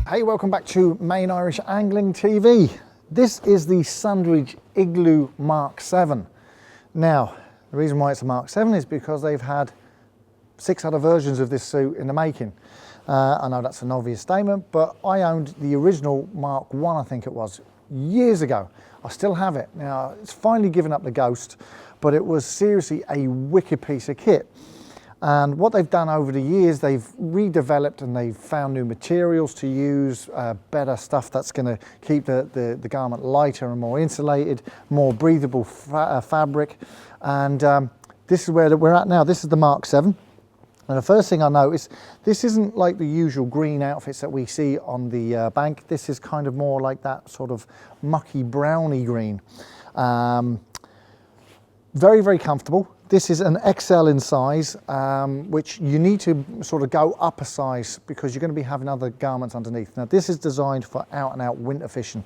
Hey, welcome back to Main Irish Angling TV. This is the Sundridge Igloo Mark 7. Now, the reason why it's a Mark 7 is because they've had 6 other versions of this suit in the making. I know that's an obvious statement, but I owned the original Mark 1, I think it was, years ago. I still have it. Now, it's finally given up the ghost, but it was seriously a wicked piece of kit. And what they've done over the years, they've redeveloped and they've found new materials to use, better stuff that's going to keep the garment lighter and more insulated, more breathable fabric. And this is where we're at now. This is the Mark 7. And the first thing I noticed, this isn't like the usual green outfits that we see on the bank. This is kind of more like that sort of mucky browny green. Very, very comfortable. This is an XL in size, which you need to sort of go up a size because you're going to be having other garments underneath. Now, this is designed for out and out winter fishing.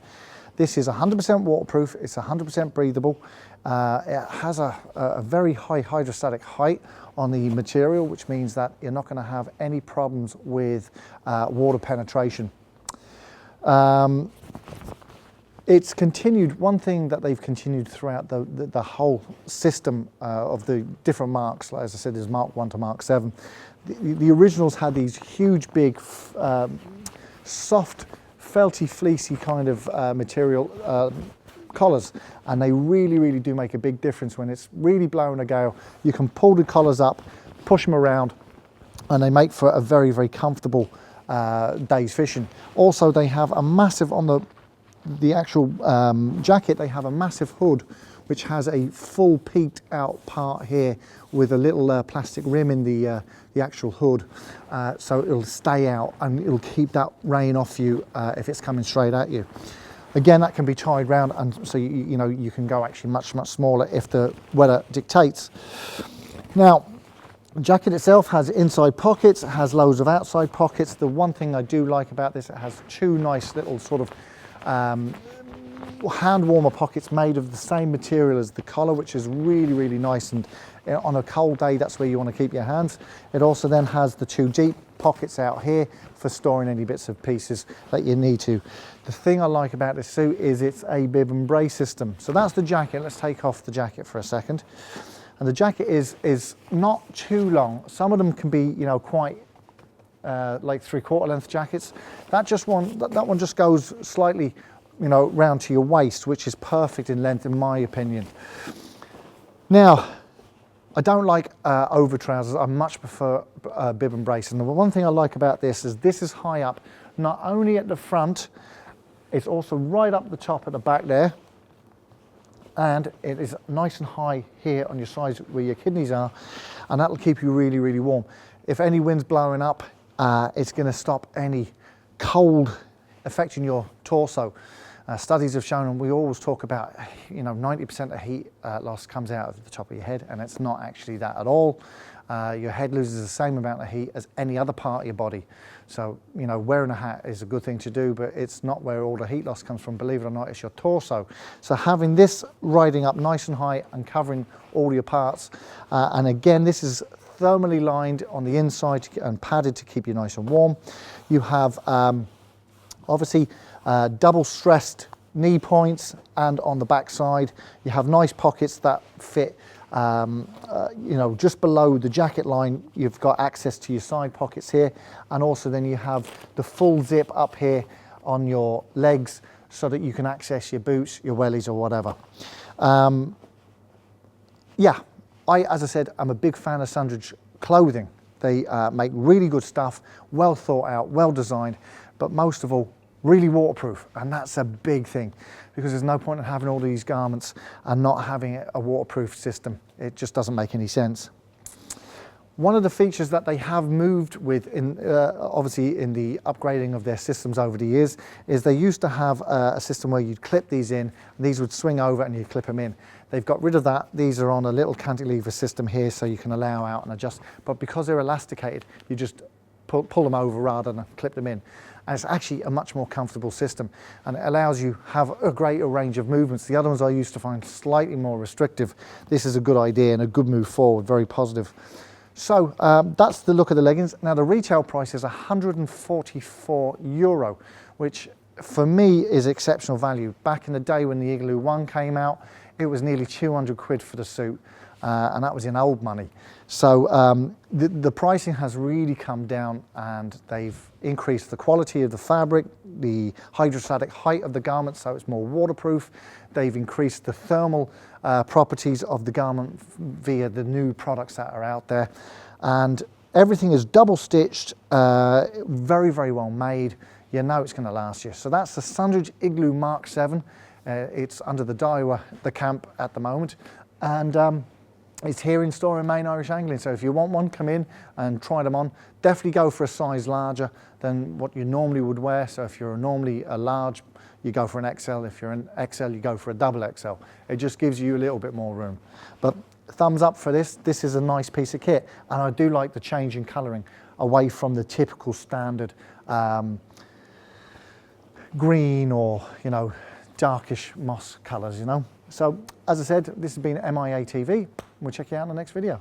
This is 100% waterproof, it's 100% breathable. It has a very high hydrostatic height on the material, which means that you're not going to have any problems with water penetration. It's continued, one thing that they've continued throughout the whole system of the different marks, like as I said, is Mark 1 to Mark 7. The originals had these huge, big, soft, felty, fleecy kind of material collars, and they really, really do make a big difference when it's really blowing a gale. You can pull the collars up, push them around, and they make for a very, very comfortable day's fishing. Also, they have a massive, on the actual jacket, they have a massive hood which has a full peaked out part here with a little plastic rim in the actual hood, so it'll stay out and it'll keep that rain off you if it's coming straight at you. Again, that can be tied round, and so you know you can go actually much smaller if the weather dictates. Now, the jacket itself has inside pockets, it has loads of outside pockets. The one thing I do like about this, it has 2 nice little sort of hand warmer pockets made of the same material as the collar, which is really, really nice, and on a cold day that's where you want to keep your hands. It also then has the 2 deep pockets out here for storing any bits of pieces that you need to. The thing I like about this suit is it's a bib and brace system. So that's the jacket. Let's take off the jacket for a second. And the jacket is not too long. Some of them can be, you know, quite like 3/4 length jackets. That one just goes slightly, you know, round to your waist, which is perfect in length in my opinion. Now, I don't like over trousers. I much prefer bib and brace. And the one thing I like about this is high up, not only at the front, it's also right up the top at the back there. And it is nice and high here on your sides where your kidneys are, and that'll keep you really, really warm. If any wind's blowing up, it's going to stop any cold affecting your torso. Studies have shown, and we always talk about, you know, 90% of heat loss comes out of the top of your head, and it's not actually that at all. Your head loses the same amount of heat as any other part of your body. So, you know, wearing a hat is a good thing to do, but it's not where all the heat loss comes from. Believe it or not, it's your torso. So having this riding up nice and high and covering all your parts, and again, this is thermally lined on the inside and padded to keep you nice and warm. You have obviously double stressed knee points, and on the back side you have nice pockets that fit you know, just below the jacket line. You've got access to your side pockets here, and also then you have the full zip up here on your legs so that you can access your boots, your wellies or whatever. Yeah, as I said, I'm a big fan of Sundridge clothing. They make really good stuff, well thought out, well designed, but most of all, really waterproof, and that's a big thing, because there's no point in having all these garments and not having a waterproof system. It just doesn't make any sense. One of the features that they have moved with, obviously in the upgrading of their systems over the years, is they used to have a system where you'd clip these in, and these would swing over and you clip them in. They've got rid of that. These are on a little cantilever system here, so you can allow out and adjust, but because they're elasticated, you just pull them over rather than clip them in. And it's actually a much more comfortable system, and it allows you have a greater range of movements. The other ones I used to find slightly more restrictive. This is a good idea and a good move forward, very positive. So that's the look of the leggings. Now the retail price is €144, which for me is exceptional value. Back in the day when the Igloo 1 came out, it was nearly 200 quid for the suit, and that was in old money. So the pricing has really come down, and they've increased the quality of the fabric, the hydrostatic height of the garment, so it's more waterproof. They've increased the thermal properties of the garment via the new products that are out there. And everything is double stitched, very, very well made. You know it's going to last you. So that's the Sundridge Igloo Mark 7. It's under the Daiwa, the camp at the moment. And it's here in store in Main Irish Angling. So if you want one, come in and try them on. Definitely go for a size larger than what you normally would wear. So if you're normally a large, you go for an XL. If you're an XL, you go for a double XL. It just gives you a little bit more room. But thumbs up for this. This is a nice piece of kit. And I do like the change in colouring away from the typical standard green or, you know, darkish moss colours, you know. So, as I said, this has been MIA TV. We'll check you out in the next video.